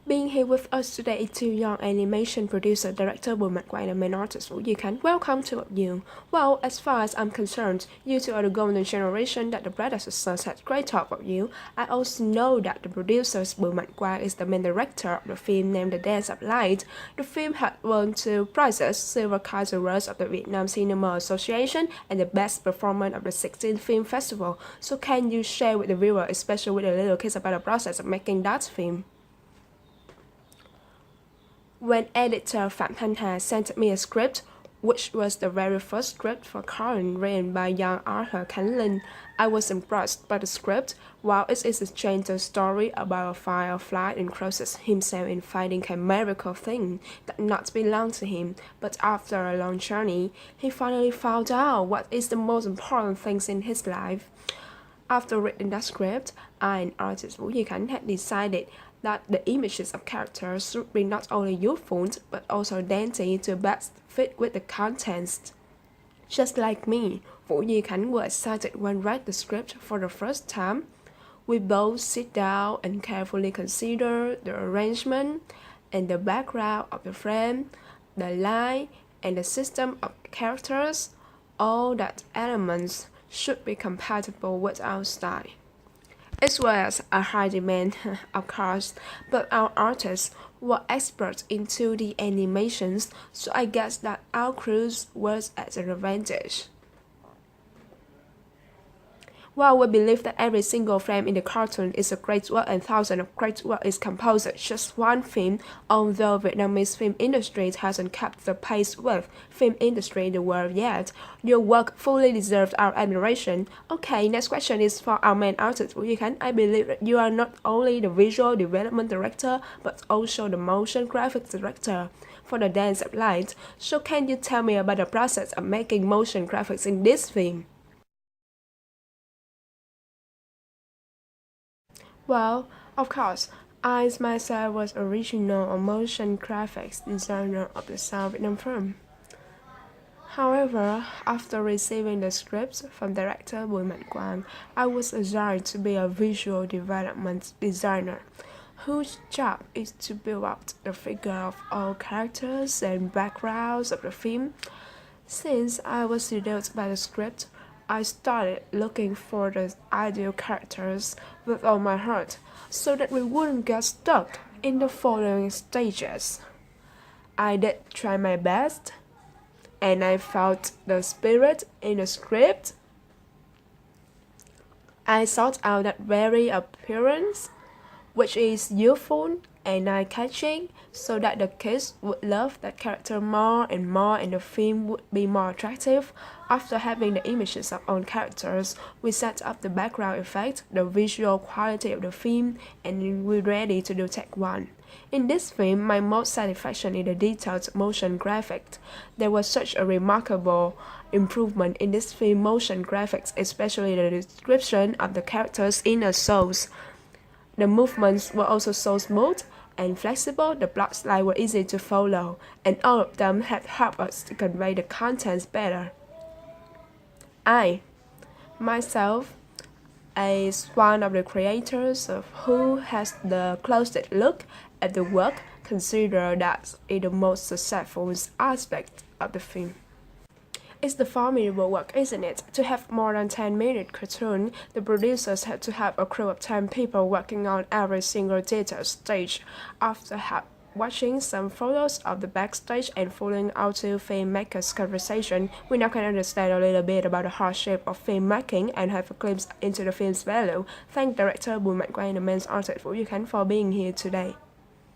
Being here with us today is two young animation producer, director Bùi Mạnh Quang and main artist Vũ Duy Khánh. Welcome to you. Well, as far as I'm concerned, you two are the golden generation that the predecessors had great talk about you. I also know that the producers Bùi Mạnh Quang is the main director of the film named The Dance of Light. The film had won two prizes, Silver Kaiser Rose of the Vietnam Cinema Association and the Best Performance of the 16th Film Festival. So can you share with the viewer, especially with the little kids, about the process of making that film? When editor Phạm Thanh Hà sent me a script, which was the very first script for Karen written by young Arthur Khánh Linh, I was impressed by the script. While it is a gentle story about a firefly encloses himself in finding a miracle thing that not belong to him, but after a long journey, he finally found out what is the most important things in his life. After reading that script, I and artist Vũ Duy Khánh had decided that the images of characters should be not only youthful but also dainty to best fit with the contents. Just like me, Vũ Duy Khánh was excited when read the script for the first time. We both sit down and carefully consider the arrangement and the background of the frame, the line, and the system of characters. All that elements should be compatible with our style. It was a high demand, of course, but our artists were experts in 2D animations, so I guess that our crews was at an advantage. While we believe that every single frame in the cartoon is a great work and thousands of great work is composed of just one film, although Vietnamese film industry hasn't kept the pace with film industry in the world yet, your work fully deserves our admiration. Okay, next question is for our main artist Vũ Duy Khánh. I believe that you are not only the visual development director, but also the motion graphics director for The Dance of Light. So can you tell me about the process of making motion graphics in this film? Well, of course, I myself was original a motion graphics designer of the South Vietnam film. However, after receiving the script from director Bùi Mạnh Quang, I was assigned to be a visual development designer, whose job is to build up the figure of all characters and backgrounds of the film. Since I was seduced by the script, I started looking for the ideal characters with all my heart, so that we wouldn't get stuck in the following stages. I did try my best, and I felt the spirit in the script. I sought out that very appearance, which is youthful and eye-catching, so that the kids would love that character more and the film would be more attractive. After having the images of own characters, we set up the background effect, the visual quality of the film, and we're ready to do take one. In this film, my most satisfaction is the detailed motion graphics. There was such a remarkable improvement in this film motion graphics, especially the description of the characters' inner souls. The movements were also so smooth and flexible, the plot lines were easy to follow, and all of them had helped us to convey the contents better. I, myself, as one of the creators of who has the closest look at the work, consider that is the most successful aspect of the film. It's the formidable work, isn't it? To have more than 10-minute cartoon, the producers had to have a crew of 10 people working on every single detail stage. After watching some photos of the backstage and following our two filmmakers' conversation, we now can understand a little bit about the hardship of filmmaking and have a glimpse into the film's value. Thank director Bùi Mạnh Quang and the main artist Vũ Duy Khánh for being here today.